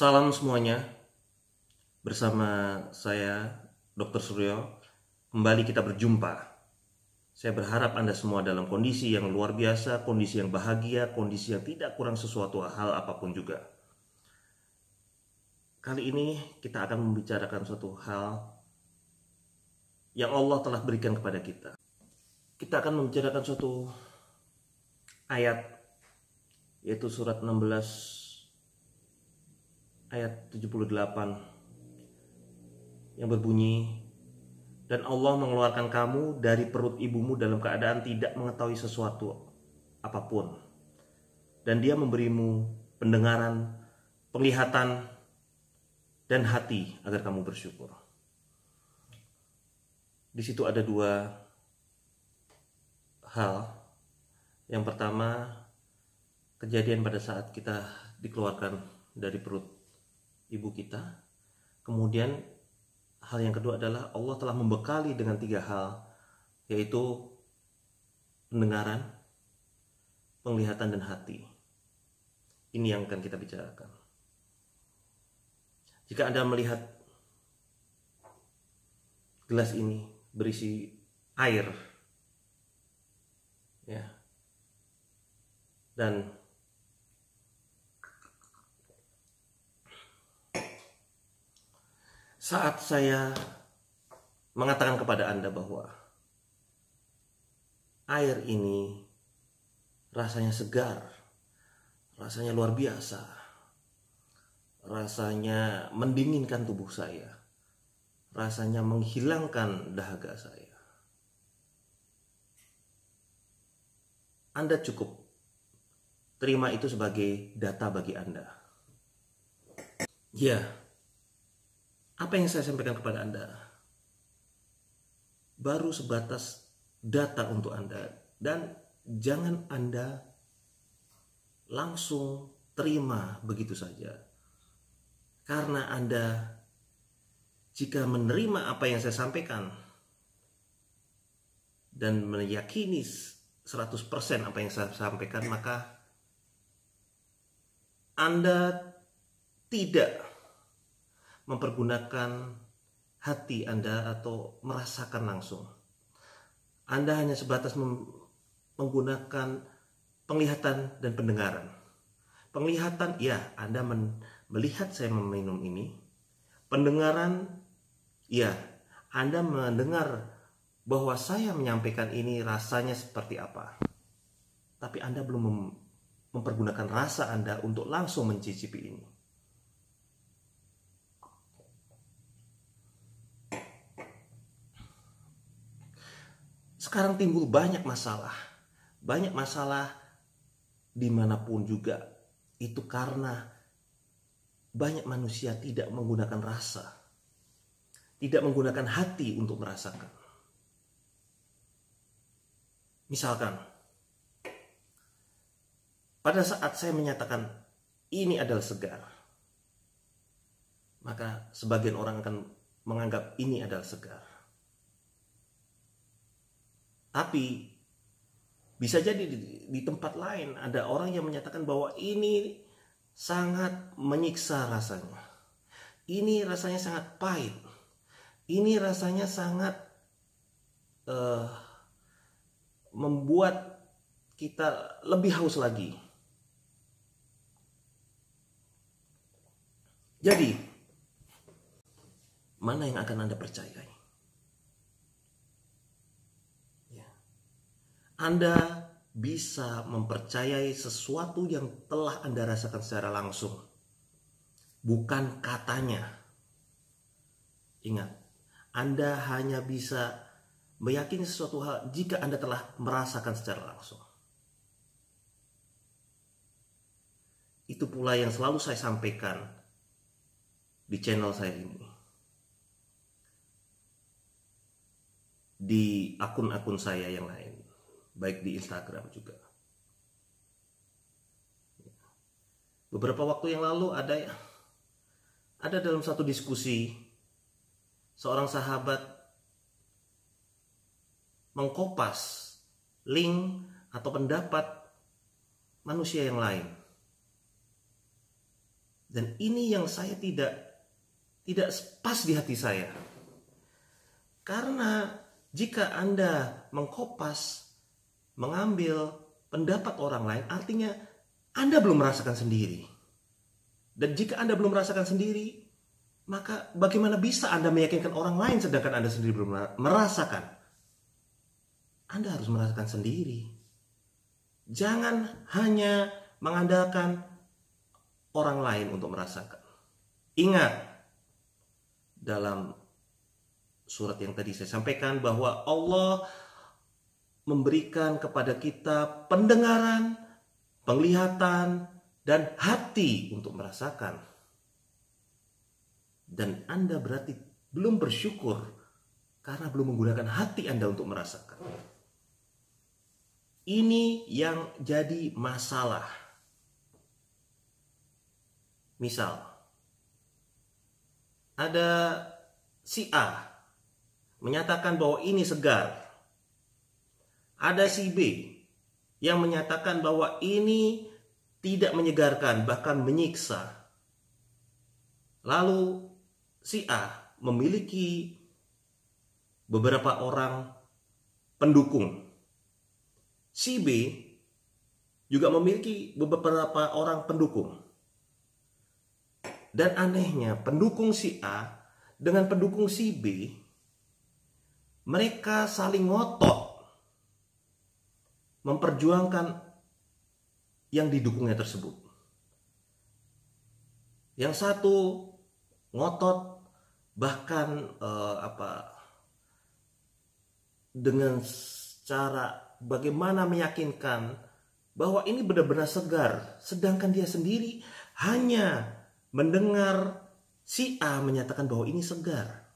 Salam semuanya, bersama saya Dr. Suryo. Kembali kita berjumpa. Saya berharap Anda semua dalam kondisi yang luar biasa, kondisi yang bahagia, kondisi yang tidak kurang sesuatu hal apapun juga. Kali ini kita akan membicarakan suatu hal yang Allah telah berikan kepada kita. Kita akan membicarakan suatu ayat, yaitu surat 16 ayat 78 yang berbunyi, dan Allah mengeluarkan kamu dari perut ibumu dalam keadaan tidak mengetahui sesuatu apapun, dan Dia memberimu pendengaran, penglihatan, dan hati agar kamu bersyukur. Di situ ada dua hal. Yang pertama, kejadian pada saat kita dikeluarkan dari perut ibu kita. Kemudian hal yang kedua adalah Allah telah membekali dengan tiga hal, yaitu pendengaran, penglihatan, dan hati. Ini yang akan kita bicarakan. Jika Anda melihat gelas ini berisi air, ya, dan saat saya mengatakan kepada Anda bahwa air ini rasanya segar, rasanya luar biasa, rasanya mendinginkan tubuh saya, rasanya menghilangkan dahaga saya, Anda cukup terima itu sebagai data bagi Anda. Ya, apa yang saya sampaikan kepada Anda baru sebatas data untuk Anda, dan jangan Anda langsung terima begitu saja. Karena Anda jika menerima apa yang saya sampaikan dan meyakini 100% apa yang saya sampaikan, maka Anda tidak mempergunakan hati Anda atau merasakan langsung. Anda hanya sebatas menggunakan penglihatan dan pendengaran. Penglihatan, ya, Anda melihat saya meminum ini. Pendengaran, ya, Anda mendengar bahwa saya menyampaikan ini rasanya seperti apa. Tapi Anda belum mempergunakan rasa Anda untuk langsung mencicipi ini. Sekarang timbul banyak masalah dimanapun juga. Itu karena banyak manusia tidak menggunakan rasa, tidak menggunakan hati untuk merasakan. Misalkan, pada saat saya menyatakan ini adalah segar, maka sebagian orang akan menganggap ini adalah segar. Tapi bisa jadi di tempat lain ada orang yang menyatakan bahwa ini sangat menyiksa rasanya. Ini rasanya sangat pahit. Ini rasanya sangat membuat kita lebih haus lagi. Jadi, mana yang akan Anda percayai? Anda bisa mempercayai sesuatu yang telah Anda rasakan secara langsung, bukan katanya. Ingat, Anda hanya bisa meyakini sesuatu hal jika Anda telah merasakan secara langsung. Itu pula yang selalu saya sampaikan di channel saya ini, di akun-akun saya yang lain, baik di Instagram juga. Beberapa waktu yang lalu ada dalam satu diskusi, seorang sahabat mengkopas link atau pendapat manusia yang lain. Dan ini yang saya tidak pas di hati saya. Karena jika Anda mengkopas, mengambil pendapat orang lain, artinya Anda belum merasakan sendiri. Dan jika Anda belum merasakan sendiri, maka bagaimana bisa Anda meyakinkan orang lain sedangkan Anda sendiri belum merasakan? Anda harus merasakan sendiri. Jangan hanya mengandalkan orang lain untuk merasakan. Ingat, dalam surat yang tadi saya sampaikan bahwa Allah memberikan kepada kita pendengaran, penglihatan, dan hati untuk merasakan. Dan Anda berarti belum bersyukur karena belum menggunakan hati Anda untuk merasakan. Ini yang jadi masalah. Misal, ada si A menyatakan bahwa ini segar. Ada si B yang menyatakan bahwa ini tidak menyegarkan, bahkan menyiksa. Lalu si A memiliki beberapa orang pendukung. Si B juga memiliki beberapa orang pendukung. Dan anehnya, pendukung si A dengan pendukung si B, mereka saling ngotot memperjuangkan yang didukungnya tersebut. Yang satu ngotot bahkan dengan cara bagaimana meyakinkan bahwa ini benar-benar segar, sedangkan dia sendiri hanya mendengar si A menyatakan bahwa ini segar.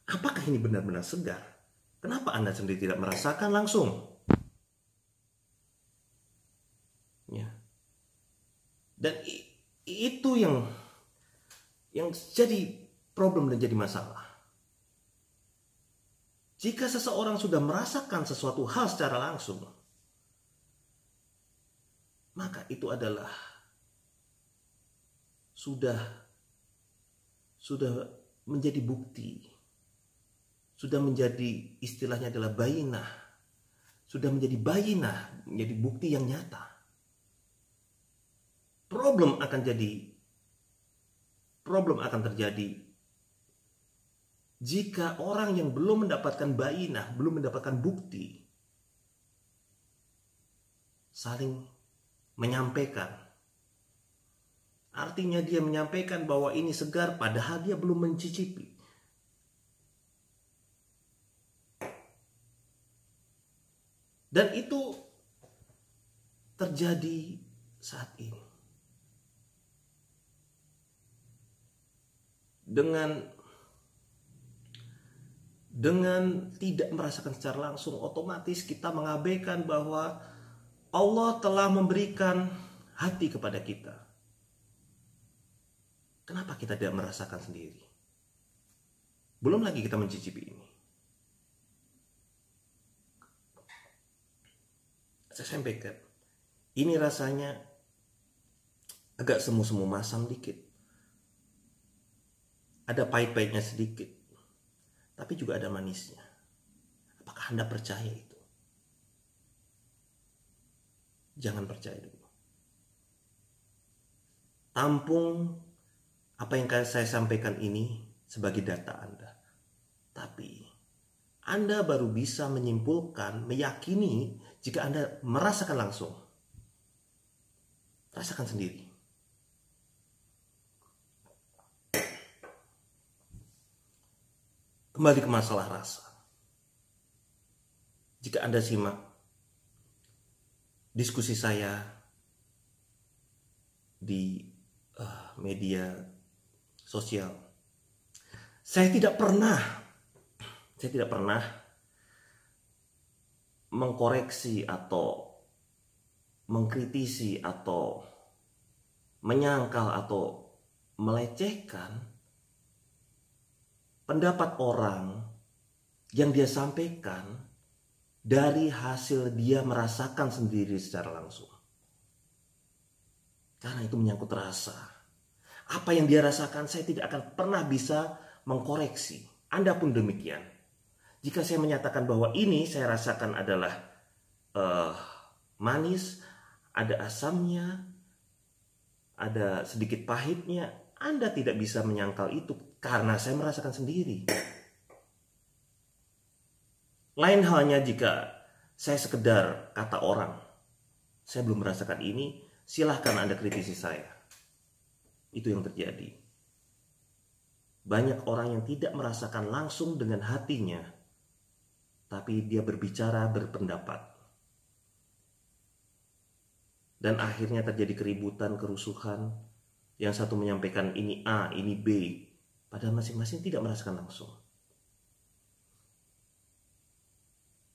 Apakah ini benar-benar segar? Kenapa Anda sendiri tidak merasakan langsung? Ya. Dan itu yang jadi problem dan jadi masalah. Jika seseorang sudah merasakan sesuatu hal secara langsung, maka itu adalah sudah menjadi bukti. Sudah menjadi, istilahnya adalah bayinah. Sudah menjadi bayinah, menjadi bukti yang nyata. Problem akan terjadi jika orang yang belum mendapatkan bayinah, belum mendapatkan bukti, saling menyampaikan. Artinya dia menyampaikan bahwa ini segar padahal dia belum mencicipi. Dan itu terjadi saat ini. Dengan tidak merasakan secara langsung, otomatis kita mengabaikan bahwa Allah telah memberikan hati kepada kita. Kenapa kita tidak merasakan sendiri? Belum lagi kita mencicipi ini. Saya sampaikan, ini rasanya agak semu-semu masam dikit. Ada pahit-pahitnya sedikit, tapi juga ada manisnya. Apakah Anda percaya itu? Jangan percaya dulu. Tampung apa yang saya sampaikan ini sebagai data Anda. Tapi Anda baru bisa menyimpulkan, meyakini jika Anda merasakan langsung. Rasakan sendiri. Kembali ke masalah rasa. Jika Anda simak diskusi saya di media sosial, saya tidak pernah mengkoreksi atau mengkritisi atau menyangkal atau melecehkan pendapat orang yang dia sampaikan dari hasil dia merasakan sendiri secara langsung. Karena itu menyangkut rasa. Apa yang dia rasakan saya tidak akan pernah bisa mengkoreksi. Anda pun demikian. Jika saya menyatakan bahwa ini saya rasakan adalah manis, ada asamnya, ada sedikit pahitnya, Anda tidak bisa menyangkal itu karena saya merasakan sendiri. Lain halnya jika saya sekedar kata orang, saya belum merasakan ini, silahkan Anda kritisi saya. Itu yang terjadi. Banyak orang yang tidak merasakan langsung dengan hatinya, tapi dia berbicara, berpendapat. Dan akhirnya terjadi keributan, kerusuhan. Yang satu menyampaikan ini A, ini B, padahal masing-masing tidak merasakan langsung.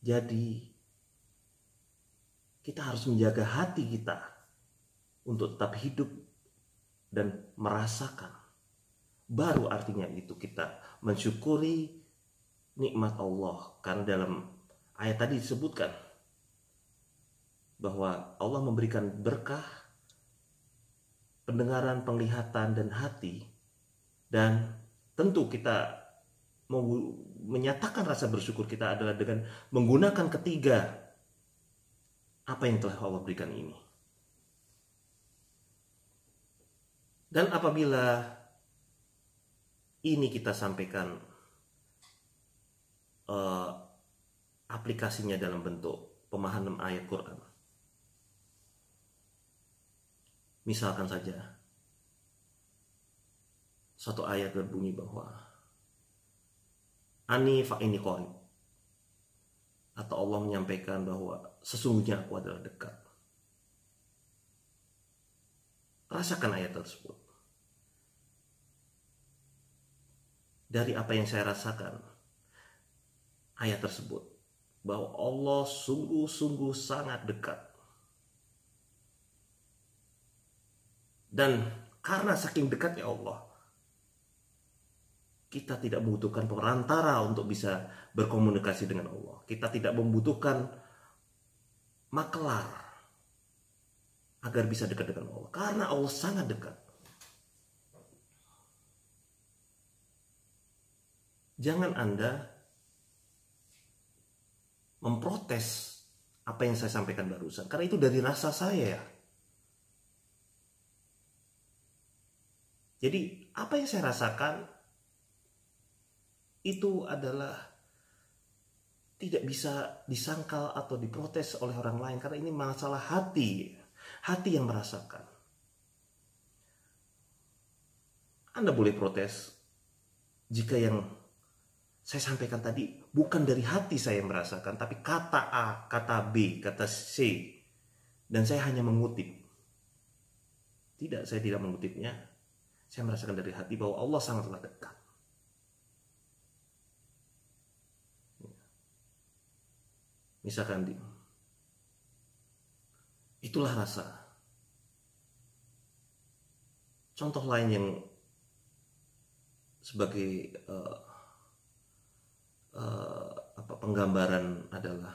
Jadi, kita harus menjaga hati kita untuk tetap hidup dan merasakan. Baru artinya itu kita mensyukuri nikmat Allah. Karena dalam ayat tadi disebutkan bahwa Allah memberikan berkah, pendengaran, penglihatan, dan hati. Dan tentu kita mau menyatakan rasa bersyukur kita adalah dengan menggunakan ketiga apa yang telah Allah berikan ini. Dan apabila ini kita sampaikan aplikasinya dalam bentuk pemahaman ayat Quran. Misalkan saja satu ayat berbunyi bahwa Ani fa ini qarib, atau Allah menyampaikan bahwa sesungguhnya aku adalah dekat. Rasakan ayat tersebut. Dari apa yang saya rasakan, ayat tersebut, bahwa Allah sungguh-sungguh sangat dekat. Dan karena saking dekatnya Allah, kita tidak membutuhkan perantara untuk bisa berkomunikasi dengan Allah. Kita tidak membutuhkan makelar agar bisa dekat dengan Allah. Karena Allah sangat dekat. Jangan Anda memprotes apa yang saya sampaikan barusan. Karena itu dari rasa saya. Jadi apa yang saya rasakan itu adalah tidak bisa disangkal atau diprotes oleh orang lain. Karena ini masalah hati. Hati yang merasakan. Anda boleh protes jika yang saya sampaikan tadi bukan dari hati saya merasakan, tapi kata A, kata B, kata C, dan saya hanya mengutip. Tidak, saya tidak mengutipnya. Saya merasakan dari hati bahwa Allah sangatlah dekat. Misalkan itulah rasa. Contoh lain yang sebagai penggambaran adalah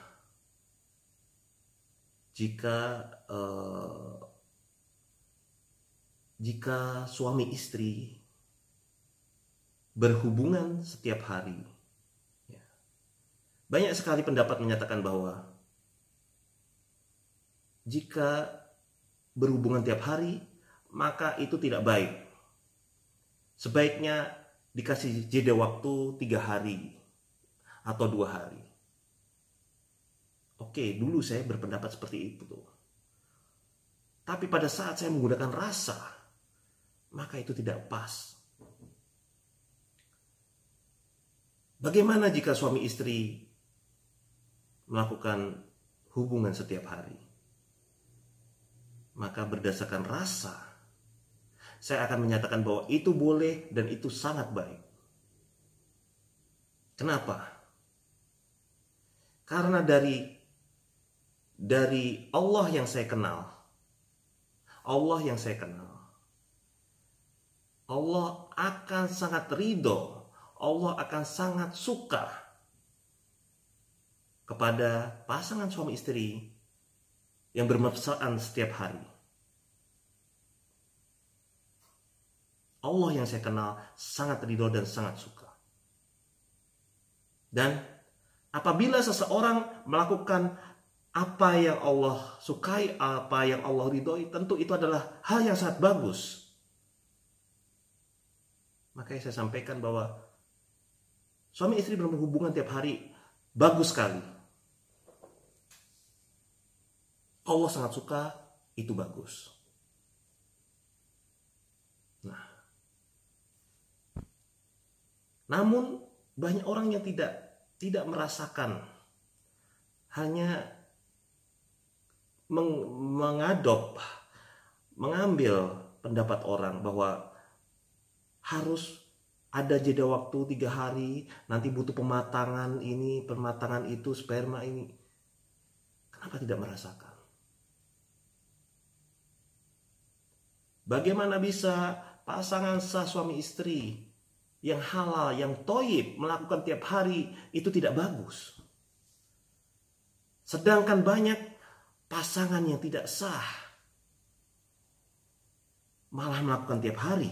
jika suami istri berhubungan setiap hari. Banyak sekali pendapat menyatakan bahwa jika berhubungan tiap hari, maka itu tidak baik. Sebaiknya dikasih jeda waktu 3 hari atau 2 hari. Oke, dulu saya berpendapat seperti itu. Tapi pada saat saya menggunakan rasa, maka itu tidak pas. Bagaimana jika suami istri melakukan hubungan setiap hari? Maka berdasarkan rasa, saya akan menyatakan bahwa itu boleh dan itu sangat baik. Kenapa? Karena dari Allah yang saya kenal, Allah akan sangat ridho, Allah akan sangat suka kepada pasangan suami istri yang bermesraan setiap hari. Allah yang saya kenal sangat ridho dan sangat suka. Dan apabila seseorang melakukan apa yang Allah sukai, apa yang Allah ridhoi, tentu itu adalah hal yang sangat bagus. Makanya saya sampaikan bahwa suami istri berhubungan tiap hari bagus sekali. Allah sangat suka, itu bagus. Nah, namun banyak orang yang tidak merasakan, hanya mengambil pendapat orang bahwa harus ada jeda waktu 3 hari, nanti butuh pematangan ini, pematangan itu, sperma ini. Kenapa tidak merasakan? Bagaimana bisa pasangan sah suami istri yang halal, yang toyib melakukan tiap hari itu tidak bagus? Sedangkan banyak pasangan yang tidak sah malah melakukan tiap hari.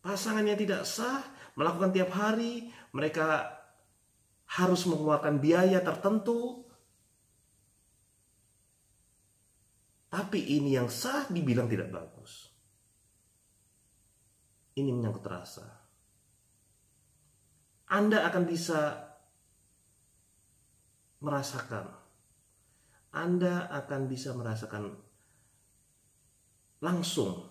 Pasangan yang tidak sah melakukan tiap hari, mereka harus mengeluarkan biaya tertentu. Tapi ini yang sah dibilang tidak bagus. Ini menyangkut rasa. Anda akan bisa merasakan. Anda akan bisa merasakan langsung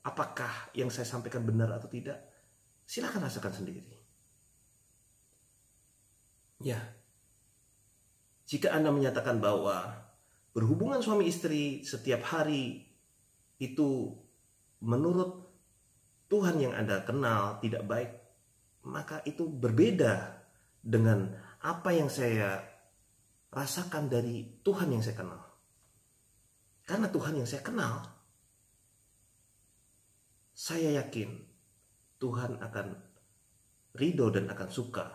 apakah yang saya sampaikan benar atau tidak. Silakan rasakan sendiri. Ya. Jika Anda menyatakan bahwa berhubungan suami istri setiap hari itu menurut Tuhan yang Anda kenal tidak baik, maka itu berbeda dengan apa yang saya rasakan dari Tuhan yang saya kenal. Karena Tuhan yang saya kenal, saya yakin Tuhan akan ridho dan akan suka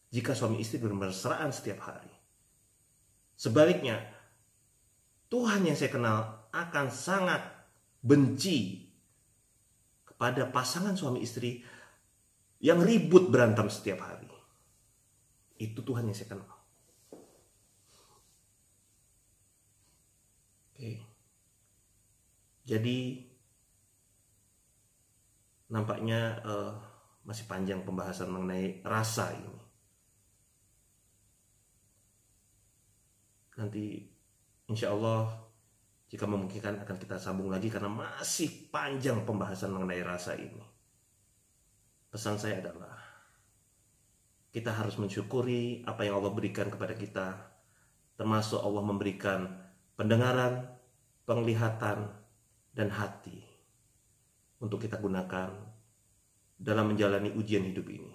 jika suami istri bermesraan setiap hari. Sebaliknya, Tuhan yang saya kenal akan sangat benci kepada pasangan suami istri yang ribut berantem setiap hari. Itu Tuhan yang saya kenal. Oke. Jadi nampaknya masih panjang pembahasan mengenai rasa ini. Nanti insya Allah jika memungkinkan akan kita sambung lagi karena masih panjang pembahasan mengenai rasa ini. Pesan saya adalah kita harus mensyukuri apa yang Allah berikan kepada kita, termasuk Allah memberikan pendengaran, penglihatan, dan hati untuk kita gunakan dalam menjalani ujian hidup ini.